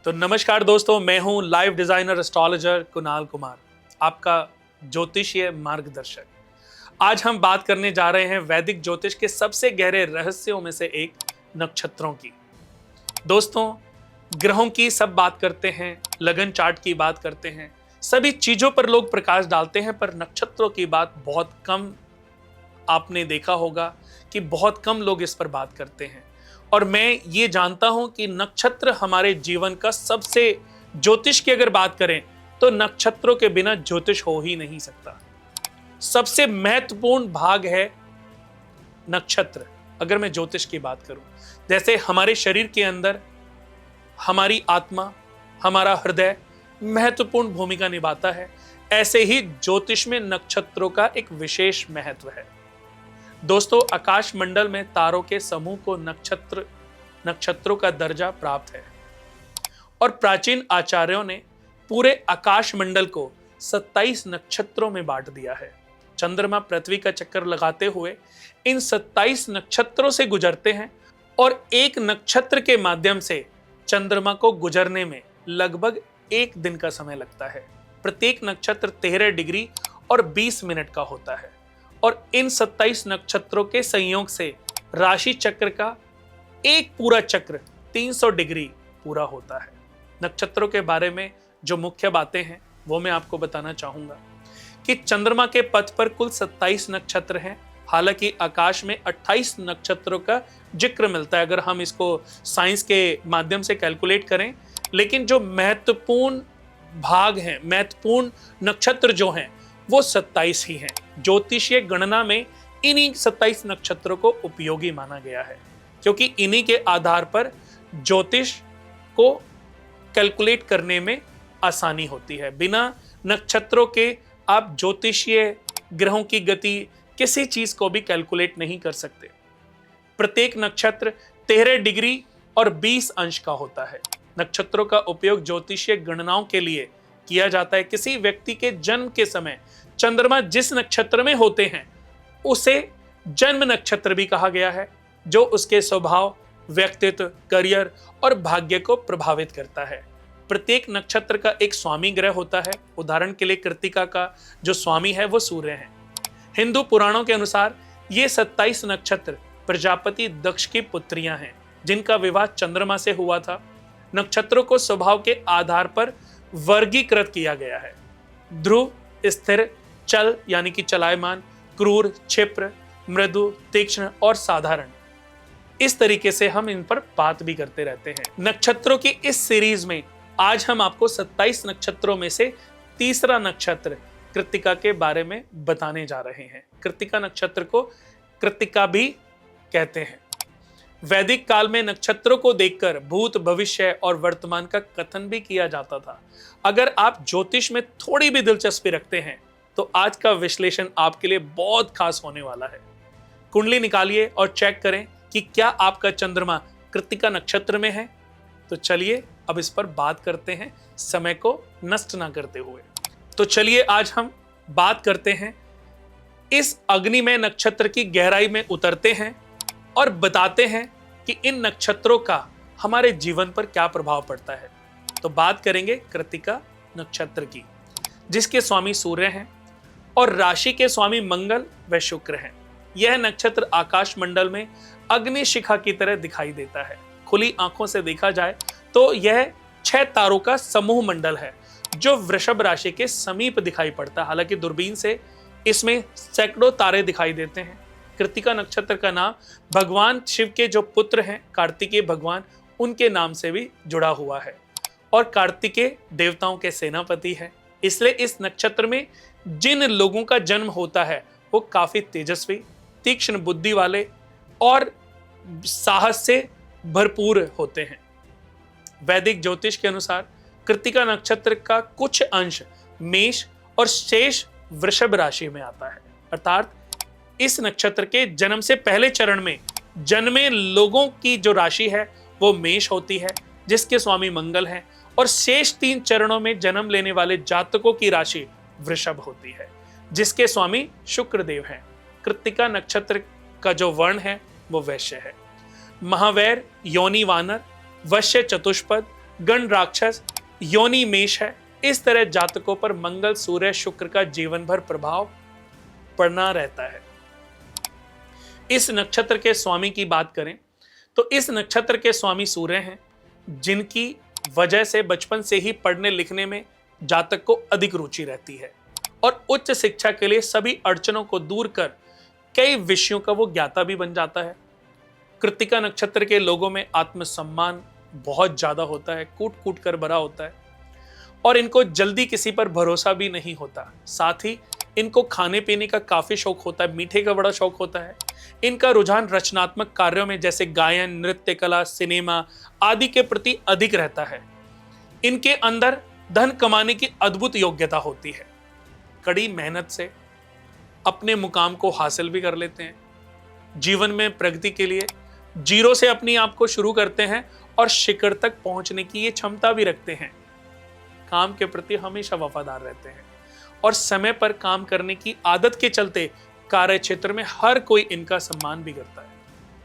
तो नमस्कार दोस्तों, मैं हूं live designer astrologer Kunal Kumar, आपका ज्योतिषीय मार्गदर्शक। आज हम बात करने जा रहे हैं वैदिक ज्योतिष के सबसे गहरे रहस्यों में से एक, नक्षत्रों की। दोस्तों, ग्रहों की सब बात करते हैं, लगन चार्ट की बात करते हैं, सभी चीजों पर लोग प्रकाश डालते हैं, पर नक्षत्रों की बात बहुत कम आपने देखा होगा कि बहुत कम लोग इस पर बात करते हैं। और मैं ये जानता हूं कि नक्षत्र हमारे जीवन का सबसे, ज्योतिष की अगर बात करें तो नक्षत्रों के बिना ज्योतिष हो ही नहीं सकता। सबसे महत्वपूर्ण भाग है नक्षत्र। अगर मैं ज्योतिष की बात करूं, जैसे हमारे शरीर के अंदर हमारी आत्मा, हमारा हृदय महत्वपूर्ण भूमिका निभाता है, ऐसे ही ज्योतिष में नक्षत्रों का एक विशेष महत्व है। दोस्तों, आकाश मंडल में तारों के समूह को नक्षत्रों का दर्जा प्राप्त है और प्राचीन आचार्यों ने पूरे आकाश मंडल को 27 नक्षत्रों में बांट दिया है। चंद्रमा पृथ्वी का चक्कर लगाते हुए इन 27 नक्षत्रों से गुजरते हैं और एक नक्षत्र के माध्यम से चंद्रमा को गुजरने में लगभग 1 दिन का समय लगता है। प्रत्येक नक्षत्र 13 डिग्री और 20 मिनट का होता है और इन 27 नक्षत्रों के संयोग से राशि चक्र का एक पूरा चक्र 300 डिग्री पूरा होता है। नक्षत्रों के बारे में जो मुख्य बातें हैं वो मैं आपको बताना चाहूंगा कि चंद्रमा के पथ पर कुल 27 नक्षत्र हैं। हालांकि आकाश में 28 नक्षत्रों का जिक्र मिलता है अगर हम इसको साइंस के माध्यम से कैलकुलेट करें, लेकिन जो महत्वपूर्ण भाग हैं, महत्वपूर्ण नक्षत्र जो हैं, वो 27 ही हैं। ज्योतिषीय गणना में इन्हीं 27 नक्षत्रों को उपयोगी माना गया है, क्योंकि इन्हीं के आधार पर ज्योतिष को कैलकुलेट करने में आसानी होती है। बिना नक्षत्रों के आप ज्योतिषीय ग्रहों की गति, किसी चीज को भी कैलकुलेट नहीं कर सकते। प्रत्येक नक्षत्र 13 डिग्री और 20 अंश का होता है। नक्षत्रों का उपयोग ज्योतिषीय गणनाओं के लिए किया जाता है। किसी व्यक्ति के जन्म के समय चंद्रमा जिस नक्षत्र में होते हैं उसे जन्म नक्षत्र भी कहा गया है, जो उसके स्वभाव, व्यक्तित्व, करियर और भाग्य को प्रभावित करता है। प्रत्येक नक्षत्र का एक स्वामी ग्रह होता है। उदाहरण के लिए कृत्तिका का जो स्वामी है वो सूर्य है। हिंदू पुराणों के अनुसार ये 27 नक्षत्र प्रजापति दक्ष की पुत्रियां हैं, जिनका विवाह चंद्रमा से हुआ था। नक्षत्रों को स्वभाव के आधार पर वर्गीकृत किया गया है। ध्रुव, स्थिर, चल यानी कि चलायमान, क्रूर, क्षिप्र, मृदु, तीक्ष्ण और साधारण। इस तरीके से हम इन पर बात भी करते रहते हैं। नक्षत्रों की इस सीरीज में आज हम आपको 27 नक्षत्रों में से तीसरा नक्षत्र कृत्तिका के बारे में बताने जा रहे हैं। कृत्तिका नक्षत्र को कृत्तिका भी कहते हैं। वैदिक काल में नक्षत्रों को देखकर भूत, भविष्य और वर्तमान का कथन भी किया जाता था। अगर आप ज्योतिष में थोड़ी भी दिलचस्पी रखते हैं तो आज का विश्लेषण आपके लिए बहुत खास होने वाला है। कुंडली निकालिए और चेक करें कि क्या आपका चंद्रमा कृत्तिका नक्षत्र में है। तो चलिए अब इस पर बात करते हैं, समय को नष्ट ना करते हुए। तो चलिए आज हम बात करते हैं, इस अग्निमय नक्षत्र की गहराई में उतरते हैं और बताते हैं कि इन नक्षत्रों का हमारे जीवन पर क्या प्रभाव पड़ता है। तो बात करेंगे कृत्तिका नक्षत्र की, जिसके स्वामी सूर्य हैं और राशि के स्वामी मंगल व शुक्र हैं। यह नक्षत्र आकाश मंडल में अग्नि शिखा की तरह दिखाई देता है। खुली आंखों से देखा जाए तो यह 6 तारों का समूह मंडल है, जो वृषभ राशि के समीप दिखाई पड़ता है। हालांकि दूरबीन से इसमें सैकड़ों तारे दिखाई देते हैं। कृत्तिका नक्षत्र का नाम भगवान शिव के जो पुत्र हैं कार्तिकेय भगवान, उनके नाम से भी जुड़ा हुआ है और कार्तिकेय देवताओं के सेनापति हैं। इसलिए इस नक्षत्र में जिन लोगों का जन्म होता है वो काफी तेजस्वी, तीक्ष्ण बुद्धि वाले और साहस से भरपूर होते हैं। वैदिक ज्योतिष के अनुसार कृत्तिका नक्षत्र का कुछ अंश मेष और शेष वृषभ राशि में आता है। अर्थात इस नक्षत्र के जन्म से पहले चरण में जन्मे लोगों की जो राशि है वो मेष होती है, जिसके स्वामी मंगल हैं, और शेष 3 चरणों में जन्म लेने वाले जातकों की राशि वृषभ होती है, जिसके स्वामी शुक्रदेव हैं। कृत्तिका नक्षत्र का जो वर्ण है वो वैश्य है। महावैर, योनि वानर, वश्य चतुष्पद, गण राक्षस, योनि मेष है। इस तरह जातकों पर मंगल, सूर्य, शुक्र का जीवन भर प्रभाव पड़ना रहता है। इस नक्षत्र के स्वामी की बात करें तो इस नक्षत्र के स्वामी सूर्य हैं, जिनकी वजह से बचपन से ही पढ़ने लिखने में जातक को अधिक रुचि रहती है और उच्च शिक्षा के लिए सभी अड़चनों को दूर कर कई विषयों का वो ज्ञाता भी बन जाता है। कृत्तिका नक्षत्र के लोगों में आत्मसम्मान बहुत ज्यादा होता है, कूट कूट कर भरा होता है और इनको जल्दी किसी पर भरोसा भी नहीं होता। साथ ही इनको खाने पीने का काफी शौक होता है, मीठे का बड़ा शौक होता है। इनका रुझान रचनात्मक कार्यों में जैसे गायन, नृत्य कला, सिनेमा आदि के प्रति अधिक रहता है। इनके अंदर धन कमाने की अद्भुत योग्यता होती है। कड़ी मेहनत से अपने मुकाम को हासिल भी कर लेते हैं। जीवन में प्रगति के लिए जीरो से अपनी आप को शुरू करते हैं और शिखर तक पहुंचने की ये क्षमता भी रखते हैं। काम के प्रति हमेशा वफादार रहते हैं और समय पर काम करने की आदत के चलते कार्य क्षेत्र में हर कोई इनका सम्मान भी करता है।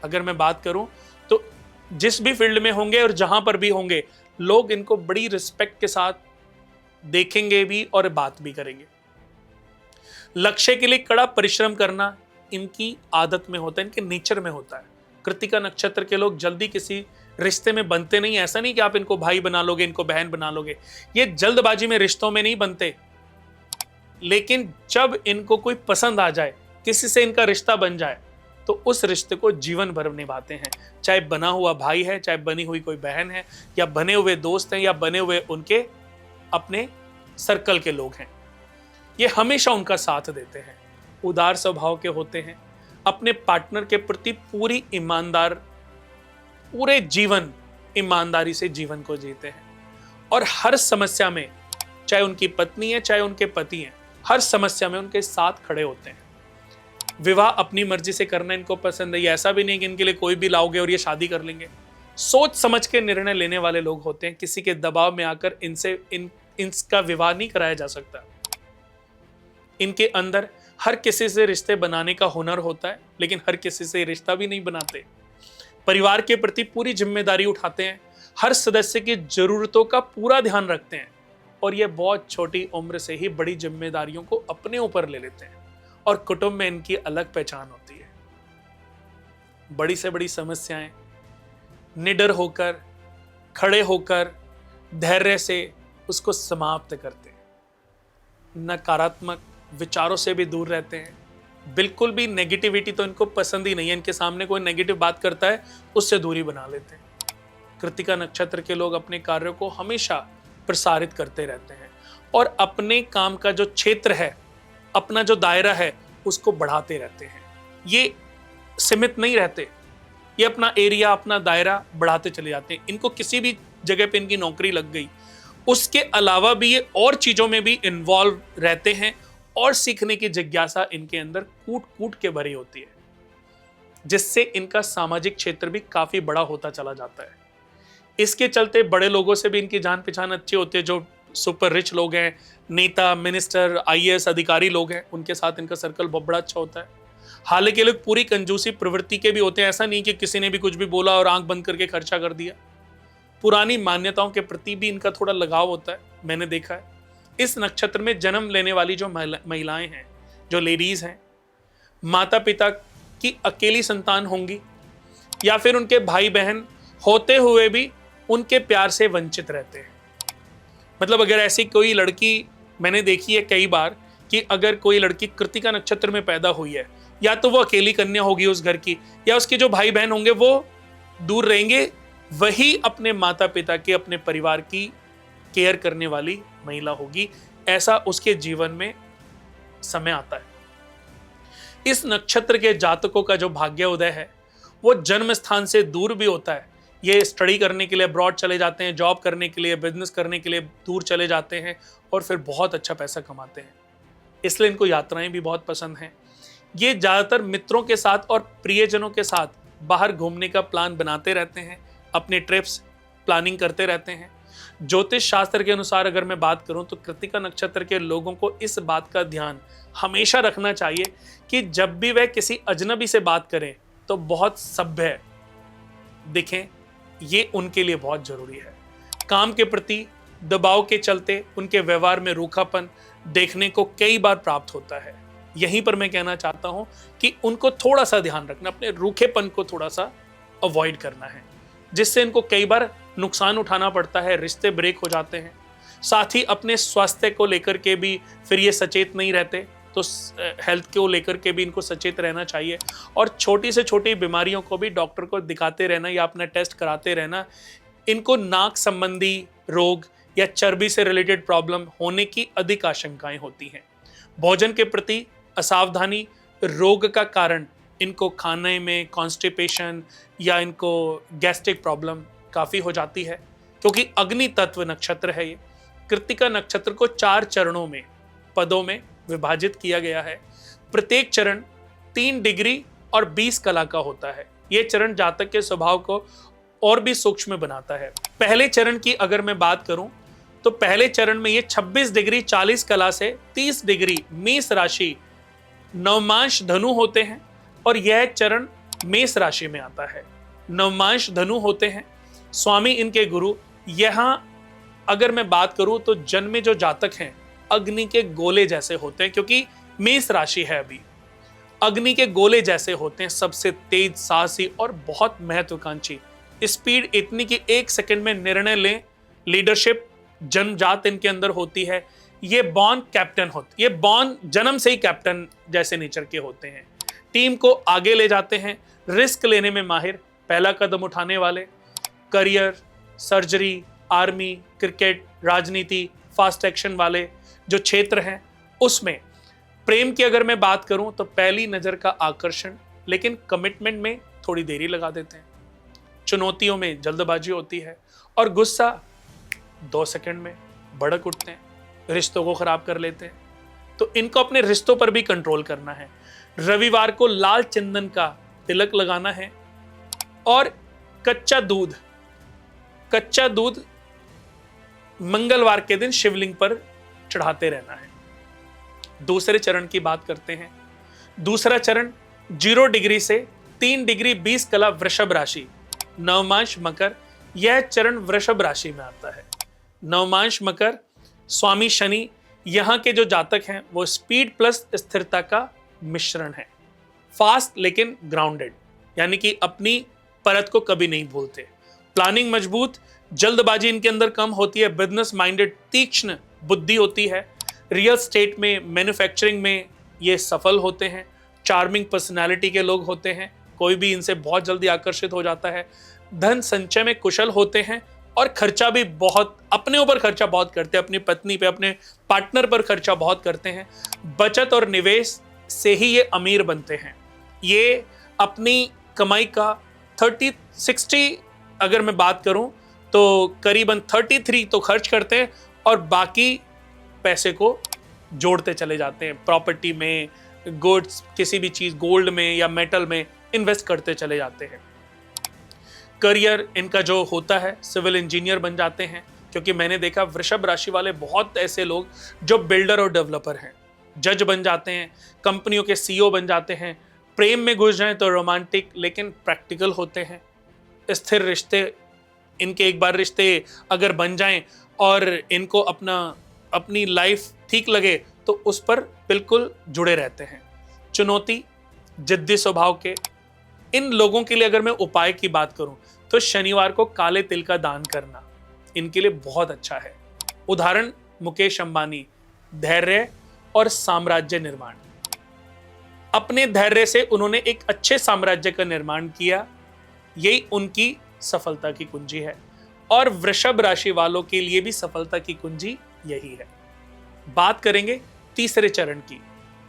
अगर मैं बात करूं तो जिस भी फील्ड में होंगे और जहां पर भी होंगे, लोग इनको बड़ी रिस्पेक्ट के साथ देखेंगे भी और बात भी करेंगे। लक्ष्य के लिए कड़ा परिश्रम करना इनकी आदत में होता है, इनके नेचर में होता है। कृत्तिका नक्षत्र के लोग जल्दी किसी रिश्ते में बनते नहीं। ऐसा नहीं कि आप इनको भाई बना लोगे, इनको बहन बना लोगे। ये जल्दबाजी में रिश्तों में नहीं बनते, लेकिन जब इनको कोई पसंद आ जाए, किसी से इनका रिश्ता बन जाए, तो उस रिश्ते को जीवन भर निभाते हैं। चाहे बना हुआ भाई है, चाहे बनी हुई कोई बहन है, या बने हुए दोस्त हैं, या बने हुए उनके अपने सर्कल के लोग हैं, ये हमेशा उनका साथ देते हैं। उदार स्वभाव के होते हैं, अपने पार्टनर के प्रति पूरे जीवन ईमानदारी से जीवन को जीते हैं और हर समस्या में, चाहे उनकी पत्नी है चाहे उनके पति हैं, हर समस्या में उनके साथ खड़े होते हैं। विवाह अपनी मर्जी से करना इनको पसंद है। ये ऐसा भी नहीं कि इनके लिए कोई भी लाओगे और ये शादी कर लेंगे। सोच समझ के निर्णय लेने वाले लोग होते हैं। किसी के दबाव में आकर इनका विवाह नहीं कराया जा सकता। इनके अंदर हर किसी से रिश्ते बनाने का हुनर होता है, लेकिन हर किसी से रिश्ता भी नहीं बनाते। परिवार के प्रति पूरी जिम्मेदारी उठाते हैं, हर सदस्य की जरूरतों का पूरा ध्यान रखते हैं और ये बहुत छोटी उम्र से ही बड़ी जिम्मेदारियों को अपने ऊपर ले लेते हैं और कुटुंब में इनकी अलग पहचान होती है। बड़ी से बड़ी समस्याएं निडर होकर, खड़े होकर, धैर्य से उसको समाप्त करते हैं। नकारात्मक विचारों से भी दूर रहते हैं। बिल्कुल भी नेगेटिविटी तो इनको पसंद ही नहीं है। इनके सामने कोई नेगेटिव बात करता है, उससे दूरी बना लेते हैं। कृत्तिका नक्षत्र के लोग अपने कार्यों को हमेशा प्रसारित करते रहते हैं और अपने काम का जो क्षेत्र है, अपना जो दायरा है, उसको बढ़ाते रहते हैं। ये सीमित नहीं रहते, ये अपना एरिया, अपना दायरा बढ़ाते चले जाते हैं। इनको किसी भी जगह पे इनकी नौकरी लग गई, उसके अलावा भी ये और चीजों में भी इन्वॉल्व रहते हैं और सीखने की जिज्ञासा इनके अंदर कूट कूट के भरी होती है, जिससे इनका सामाजिक क्षेत्र भी काफी बड़ा होता चला जाता है। इसके चलते बड़े लोगों से भी इनकी जान पहचान अच्छी होती है। जो सुपर रिच लोग हैं, नेता, मिनिस्टर, आईएएस अधिकारी लोग हैं, उनके साथ इनका सर्कल बहुत बड़ा अच्छा होता है। हालांकि लोग पूरी कंजूसी प्रवृत्ति के भी होते हैं। ऐसा नहीं कि किसी ने भी कुछ भी बोला और आंख बंद करके खर्चा कर दिया। पुरानी मान्यताओं के प्रति भी इनका थोड़ा लगाव होता है, मैंने देखा है। इस नक्षत्र में जन्म लेने वाली जो महिलाएं हैं, जो लेडीज हैं, माता पिता की अकेली संतान होंगी या फिर उनके भाई बहन होते हुए भी उनके प्यार से वंचित रहते हैं। मतलब अगर ऐसी कोई लड़की मैंने देखी है कई बार कि अगर कोई लड़की कृत्तिका नक्षत्र में पैदा हुई है, या तो वो अकेली कन्या होगी उस घर की, या उसके जो भाई बहन होंगे वो दूर रहेंगे, वही अपने माता पिता की, अपने परिवार की केयर करने वाली महिला होगी। ऐसा उसके जीवन में समय आता है। इस नक्षत्र के जातकों का जो भाग्य उदय है वो जन्म स्थान से दूर भी होता है। ये स्टडी करने के लिए अब्रॉड चले जाते हैं, जॉब करने के लिए, बिजनेस करने के लिए दूर चले जाते हैं और फिर बहुत अच्छा पैसा कमाते हैं। इसलिए इनको यात्राएं भी बहुत पसंद हैं। ये ज़्यादातर मित्रों के साथ और प्रियजनों के साथ बाहर घूमने का प्लान बनाते रहते हैं, अपने ट्रिप्स प्लानिंग करते रहते हैं। ज्योतिष शास्त्र के अनुसार अगर मैं बात करूं तो कृत्तिका नक्षत्र के लोगों को इस बात का ध्यान हमेशा रखना चाहिए कि जब भी वह किसी अजनबी से बात करें तो बहुत सभ्य दिखें। ये उनके लिए बहुत जरूरी है। काम के प्रति दबाव के चलते उनके व्यवहार में रूखापन देखने को कई बार प्राप्त होता है। यहीं पर मैं कहना चाहता हूं कि उनको थोड़ा सा ध्यान रखना, अपने रूखेपन को थोड़ा सा अवॉइड करना है, जिससे इनको कई बार नुकसान उठाना पड़ता है, रिश्ते ब्रेक हो जाते हैं। साथ ही अपने स्वास्थ्य को लेकर के भी फिर ये सचेत नहीं रहते, तो हेल्थ को लेकर के भी इनको सचेत रहना चाहिए और छोटी से छोटी बीमारियों को भी डॉक्टर को दिखाते रहना या अपना टेस्ट कराते रहना। इनको नाक संबंधी रोग या चर्बी से रिलेटेड प्रॉब्लम होने की अधिक आशंकाएं होती हैं। भोजन के प्रति असावधानी रोग का कारण इनको खाने में कॉन्स्टिपेशन या इनको गैस्ट्रिक प्रॉब्लम काफ़ी हो जाती है, क्योंकि अग्नि तत्व नक्षत्र है ये। कृत्तिका नक्षत्र को 4 चरणों में पदों में विभाजित किया गया है। प्रत्येक चरण 3 डिग्री और 20 कला का होता है। ये चरण जातक के स्वभाव को और भी सूक्ष्म बनाता है। पहले चरण की अगर मैं बात करूं तो पहले चरण में ये 26 डिग्री 40 कला से 30 डिग्री मेष राशि नवमांश धनु होते हैं और यह चरण मेष राशि में आता है। नवमांश धनु होते हैं, स्वामी इनके गुरु। यहां अगर मैं बात करूं तो जन्मे जो जातक हैं अग्नि के गोले जैसे होते हैं, क्योंकि मेष राशि है अभी, अग्नि के गोले जैसे होते हैं, सबसे तेज, साहसी और बहुत महत्वाकांक्षी। स्पीड इतनी कि 1 सेकंड में निर्णय लें। लीडरशिप जन्मजात इनके अंदर होती है। ये बॉर्न कैप्टन होते, ये बॉर्न जन्म से ही कैप्टन जैसे नेचर के होते हैं। टीम को आगे ले जाते हैं, रिस्क लेने में माहिर, पहला कदम उठाने वाले। करियर, सर्जरी, आर्मी, क्रिकेट, राजनीति, फास्ट एक्शन वाले जो क्षेत्र हैं उसमें। प्रेम की अगर मैं बात करूं तो पहली नजर का आकर्षण, लेकिन कमिटमेंट में थोड़ी देरी लगा देते हैं। चुनौतियों में जल्दबाजी होती है और गुस्सा 2 सेकंड में भड़क उठते हैं, रिश्तों को खराब कर लेते हैं। तो इनको अपने रिश्तों पर भी कंट्रोल करना है। रविवार को लाल चंदन का तिलक लगाना है और कच्चा दूध मंगलवार के दिन शिवलिंग पर चढ़ाते रहना है। दूसरे चरण की बात करते हैं। दूसरा चरण 0 डिग्री से 3 डिग्री 20 कला वृषभ राशि, नवमांश मकर। यह चरण वृषभ राशि में आता है। नवमांश मकर, स्वामी शनि। यहां के जो जातक हैं वो स्पीड प्लस स्थिरता का मिश्रण है। फास्ट लेकिन ग्राउंडेड, यानी कि अपनी परत को कभी नहीं भूलते। प्लानिंग मजबूत, जल्दबाजी इनके अंदर कम होती है। बिजनेस माइंडेड, तीक्ष्ण बुद्धि होती है। रियल स्टेट में, मैन्युफैक्चरिंग में ये सफल होते हैं। चार्मिंग पर्सनालिटी के लोग होते हैं, कोई भी इनसे बहुत जल्दी आकर्षित हो जाता है। धन संचय में कुशल होते हैं और खर्चा भी बहुत, अपने ऊपर खर्चा बहुत करते हैं, अपनी पत्नी पे, अपने पार्टनर पर खर्चा बहुत करते हैं। बचत और निवेश से ही ये अमीर बनते हैं। ये अपनी कमाई का 60 अगर मैं बात करूं तो करीबन 33 तो खर्च करते हैं और बाकी पैसे को जोड़ते चले जाते हैं। प्रॉपर्टी में, गुड्स, किसी भी चीज, गोल्ड में या मेटल में इन्वेस्ट करते चले जाते हैं। करियर इनका जो होता है, सिविल इंजीनियर बन जाते हैं, क्योंकि मैंने देखा वृषभ राशि वाले बहुत ऐसे लोग जो बिल्डर और डेवलपर हैं। जज बन जाते हैं, कंपनियों के सीईओ बन जाते हैं। प्रेम में घुस जाएं तो रोमांटिक लेकिन प्रैक्टिकल होते हैं। स्थिर रिश्ते इनके, एक बार रिश्ते अगर बन जाएं और इनको अपनी लाइफ ठीक लगे तो उस पर बिल्कुल जुड़े रहते हैं। चुनौती, जिद्दी स्वभाव के इन लोगों के लिए अगर मैं उपाय की बात करूं तो शनिवार को काले तिल का दान करना इनके लिए बहुत अच्छा है। उदाहरण मुकेश अंबानी, धैर्य और साम्राज्य निर्माण। अपने धैर्य से उन्होंने एक अच्छे साम्राज्य का निर्माण किया, यही उनकी सफलता की कुंजी है। और वृषभ राशि वालों के लिए भी सफलता की कुंजी यही है। बात करेंगे तीसरे चरण की,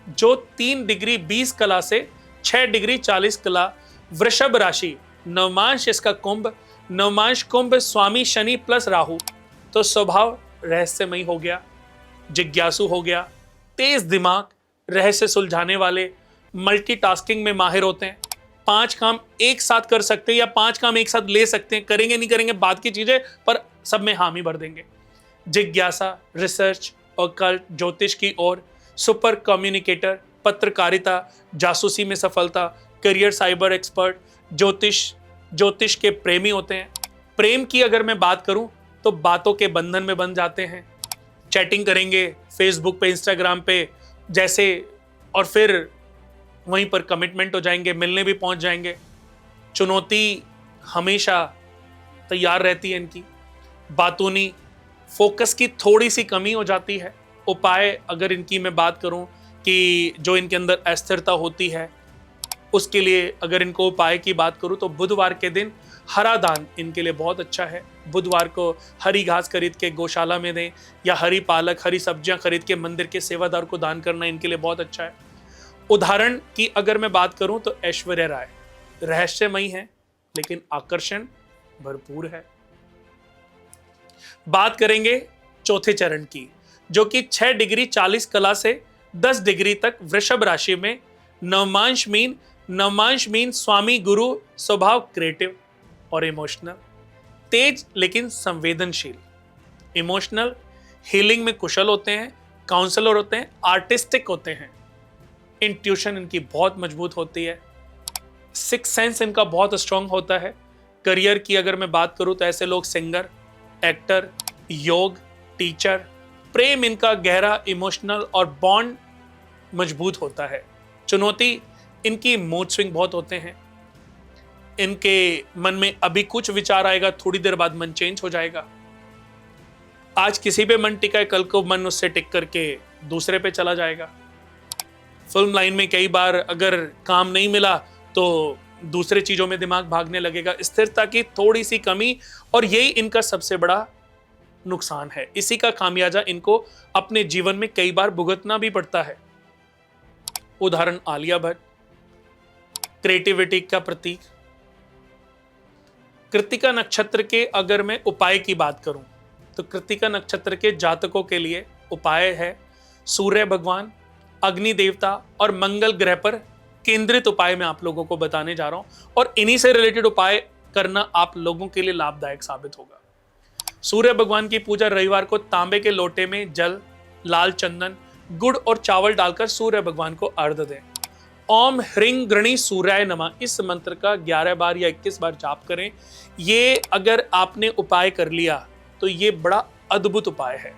जो 3 डिग्री 20 कला से 6 डिग्री 40 कला वृषभ राशि, नवमांश इसका कुंभ। नवमांश कुंभ, स्वामी शनि प्लस राहु। तो स्वभाव रहस्यमयी हो गया, जिज्ञासु हो गया, तेज दिमाग, रहस्य सुलझाने वाले, मल्टीटास्किंग में माहिर होते हैं। 5 काम एक साथ कर सकते हैं या 5 काम एक साथ ले सकते हैं। करेंगे नहीं करेंगे बात की चीजें, पर सब में हामी भर देंगे। जिज्ञासा, रिसर्च और कल्ट, ज्योतिष की ओर, सुपर कम्युनिकेटर, पत्रकारिता, जासूसी में सफलता, करियर, साइबर एक्सपर्ट, ज्योतिष के प्रेमी होते हैं। प्रेम की अगर मैं बात करूं तो बातों के बंधन में बंध जाते हैं, चैटिंग करेंगे फेसबुक पे, इंस्टाग्राम पे जैसे, और फिर वहीं पर कमिटमेंट हो जाएंगे, मिलने भी पहुंच जाएंगे। चुनौती हमेशा तैयार रहती है इनकी। बातूनी फोकस की थोड़ी सी कमी हो जाती है। उपाय अगर इनकी मैं बात करूं कि जो इनके अंदर अस्थिरता होती है, उसके लिए अगर इनको उपाय की बात करूं तो बुधवार के दिन हरा दान इनके लिए बहुत अच्छा है। बुधवार को हरी घास खरीद के गौशाला में दें, या हरी पालक, हरी सब्जियां खरीद के मंदिर के सेवादार को दान करना इनके लिए बहुत अच्छा है। उदाहरण की अगर मैं बात करूं तो ऐश्वर्या राय रहस्यमयी है लेकिन आकर्षण भरपूर है। बात करेंगे चौथे चरण की, जो कि 6 डिग्री 40 कला से 10 डिग्री तक वृषभ राशि में नवमांश मीन स्वामी गुरु, स्वभाव क्रिएटिव और इमोशनल, तेज लेकिन संवेदनशील, इमोशनल हीलिंग में कुशल होते हैं, काउंसलर होते हैं, आर्टिस्टिक होते हैं, इंट्यूशन इनकी बहुत मजबूत होती है, सिक्स सेंस इनका बहुत स्ट्रांग होता है। करियर की अगर मैं बात करूं तो ऐसे लोग सिंगर, एक्टर, योग, टीचर, प्रेम इनका गहरा, इमोशनल और बॉन्ड मजबूत होता है। चुनौती इनकी मूड स्विंग बहुत होते हैं, इनके मन में अभी कुछ विचार आएगा, थोड़ी देर बाद मन चेंज हो जाएगा। आज किसी पे मन टिका है, कल को मन उससे टिक करके दूसरे पे चला जाएगा। फिल्म लाइन में कई बार अगर काम नहीं मिला तो दूसरे चीजों में दिमाग भागने लगेगा। स्थिरता की थोड़ी सी कमी, और यही इनका सबसे बड़ा नुकसान है। इसी का खामियाजा इनको अपने जीवन में कई बार भुगतना भी पड़ता है। उदाहरण आलिया भट्ट, क्रिएटिविटी का प्रतीक। कृत्तिका नक्षत्र के अगर मैं उपाय की बात करूं तो कृत्तिका नक्षत्र के जातकों के लिए उपाय है सूर्य भगवान, अग्नि देवता और मंगल ग्रह पर केंद्रित उपाय मैं आप लोगों को बताने जा रहा हूं, और इन्हीं से रिलेटेड उपाय करना आप लोगों के लिए लाभदायक साबित होगा। सूर्य भगवान की पूजा रविवार को तांबे के लोटे में जल, लाल चंदन, गुड़ और चावल डालकर सूर्य भगवान को अर्घ्य दें। ओम ह्रीं गृणी सूर्याय नमः, इस मंत्र का 11 बार या 21 बार जाप करें। ये अगर आपने उपाय कर लिया तो ये बड़ा अद्भुत उपाय है।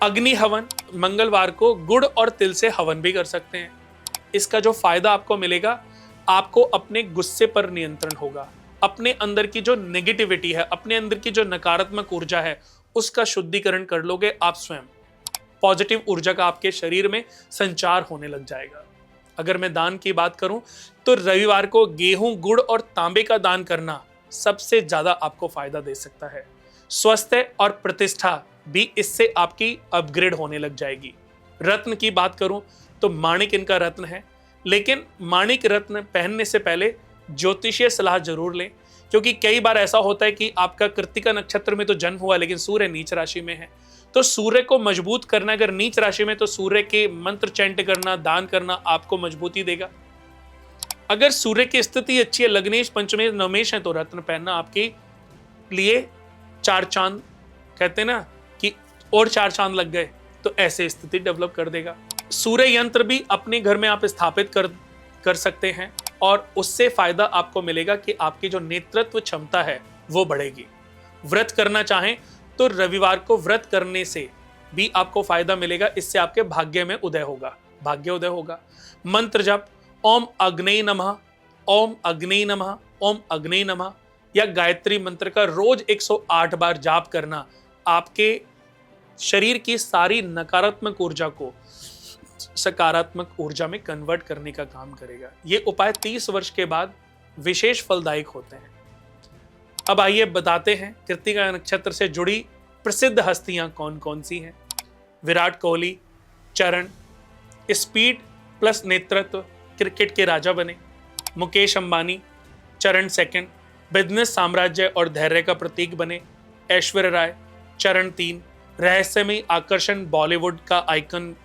अग्नि हवन, मंगलवार को गुड़ और तिल से हवन भी कर सकते हैं। इसका जो फायदा आपको मिलेगा, आपको अपने गुस्से पर नियंत्रण होगा, अपने अंदर की जो नेगेटिविटी है, अपने अंदर की जो नकारात्मक ऊर्जा है, उसका शुद्धिकरण कर लोगे आप स्वयं। पॉजिटिव ऊर्जा का आपके शरीर में संचार होने लग जाएगा। अगर मैं दान की बात करूं तो रविवार को गेहूं, गुड़ और तांबे का दान करना सबसे ज्यादा आपको फायदा दे सकता है। स्वास्थ्य और प्रतिष्ठा भी इससे आपकी अपग्रेड होने लग जाएगी। रत्न की बात करूं तो माणिक इनका रत्न है, लेकिन माणिक रत्न पहनने से पहले ज्योतिषीय सलाह जरूर लें, क्योंकि कई बार ऐसा होता है कि आपका कृत्तिका नक्षत्र में तो जन्म हुआ लेकिन सूर्य नीच राशि में है। तो सूर्य को मजबूत करना, अगर नीच राशि में, तो सूर्य के मंत्र चैंट करना, दान करना आपको मजबूती देगा। अगर सूर्य की स्थिति अच्छी है, लग्नेश, पंचमेश, नवमेश है, तो रत्न पहनना आपके लिए 4 चांद, कहते हैं ना कि और 4 चांद लग गए, तो ऐसे स्थिति डेवलप कर देगा। सूर्य यंत्र भी अपने घर में आप स्थापित कर सकते हैं, और उससे फायदा आपको मिलेगा कि आपकी जो नेतृत्व क्षमता है वो बढ़ेगी। व्रत करना चाहें तो रविवार को व्रत करने से भी आपको फायदा मिलेगा, इससे आपके भाग्य में उदय होगा, भाग्य उदय होगा। मंत्र जप ओम अग्नेय नमः, ओम अग्नेय नमः, ओम अग्नेय नमः, या गायत्री मंत्र का रोज 108 बार जाप करना आपके शरीर की सारी नकारात्मक ऊर्जा को सकारात्मक ऊर्जा में कन्वर्ट करने का काम करेगा। ये उपाय 30 वर्ष के बाद विशेष फलदायक होते हैं। अब आइए बताते हैं कृत्तिका नक्षत्र से जुड़ी प्रसिद्ध हस्तियां कौन कौन सी हैं। विराट कोहली, चरण, स्पीड प्लस नेतृत्व, क्रिकेट के राजा बने। मुकेश अंबानी, चरण सेकंड, बिजनेस, साम्राज्य और धैर्य का प्रतीक बने। ऐश्वर्या राय, चरण 3, रहस्यमय आकर्षण, बॉलीवुड का आइकन।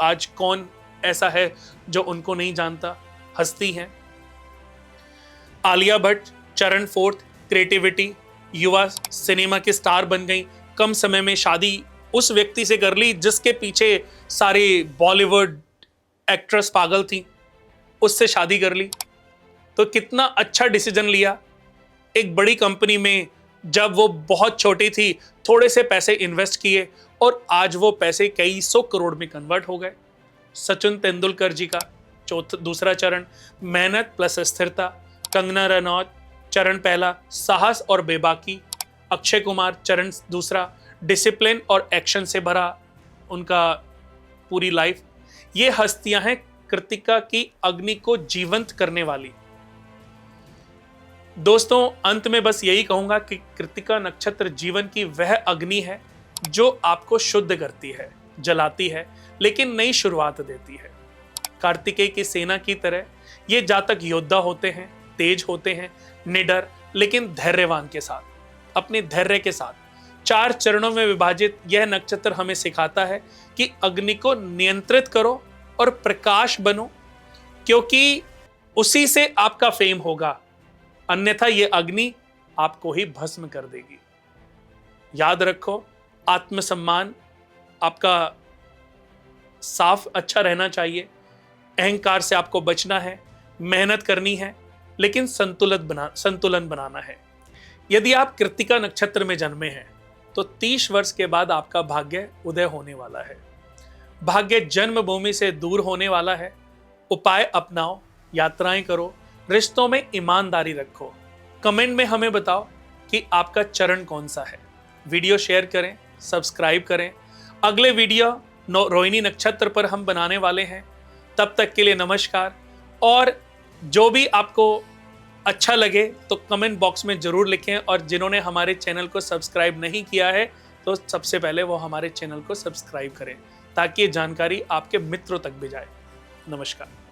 आज कौन ऐसा है जो उनको नहीं जानता, हस्ती हैं। आलिया भट्ट, चरण 4, क्रिएटिविटी, युवा सिनेमा की स्टार बन गई। कम समय में शादी उस व्यक्ति से कर ली जिसके पीछे सारे बॉलीवुड एक्ट्रेस पागल थी, उससे शादी कर ली। तो कितना अच्छा डिसीजन लिया। एक बड़ी कंपनी में जब वो बहुत छोटी थी, थोड़े से पैसे इन्वेस्ट किए और आज वो पैसे कई सौ करोड़ में कन्वर्ट हो गए। सचिन तेंदुलकर जी का दूसरा चरण, मेहनत प्लस स्थिरता। कंगना रनौत चरण पहला, साहस और बेबाकी। अक्षय कुमार चरण दूसरा, डिसिप्लिन और एक्शन से भरा उनका पूरी लाइफ। ये हस्तियां हैं कृतिका की अग्नि को जीवंत करने वाली। दोस्तों, अंत में बस यही कहूंगा कि कृतिका नक्षत्र जीवन की वह अग्नि है जो आपको शुद्ध करती है, जलाती है, लेकिन नई शुरुआत देती है। कार्तिकेय की सेना की तरह ये जातक योद्धा होते हैं, तेज होते हैं, निडर लेकिन धैर्यवान के साथ, अपने धैर्य के साथ। 4 चरणों में विभाजित यह नक्षत्र हमें सिखाता है कि अग्नि को नियंत्रित करो और प्रकाश बनो, क्योंकि उसी से आपका फेम होगा, अन्यथा यह अग्नि आपको ही भस्म कर देगी। याद रखो, आत्मसम्मान आपका साफ अच्छा रहना चाहिए, अहंकार से आपको बचना है, मेहनत करनी है, लेकिन संतुलन बनाना है। यदि आप कृतिका नक्षत्र में जन्मे हैं तो 30 वर्ष के बाद आपका भाग्य उदय होने वाला है। भाग्य जन्मभूमि से दूर होने वाला है। उपाय अपनाओ, यात्राएं करो, रिश्तों में ईमानदारी रखो। कमेंट में हमें बताओ कि आपका चरण कौन सा है। वीडियो शेयर करें, सब्सक्राइब करें। अगले वीडियो रोहिणी नक्षत्र पर हम बनाने वाले हैं। तब तक के लिए नमस्कार। और जो भी आपको अच्छा लगे तो कमेंट बॉक्स में जरूर लिखें, और जिन्होंने हमारे चैनल को सब्सक्राइब नहीं किया है तो सबसे पहले वो हमारे चैनल को सब्सक्राइब करें, ताकि ये जानकारी आपके मित्रों तक भी जाए। नमस्कार।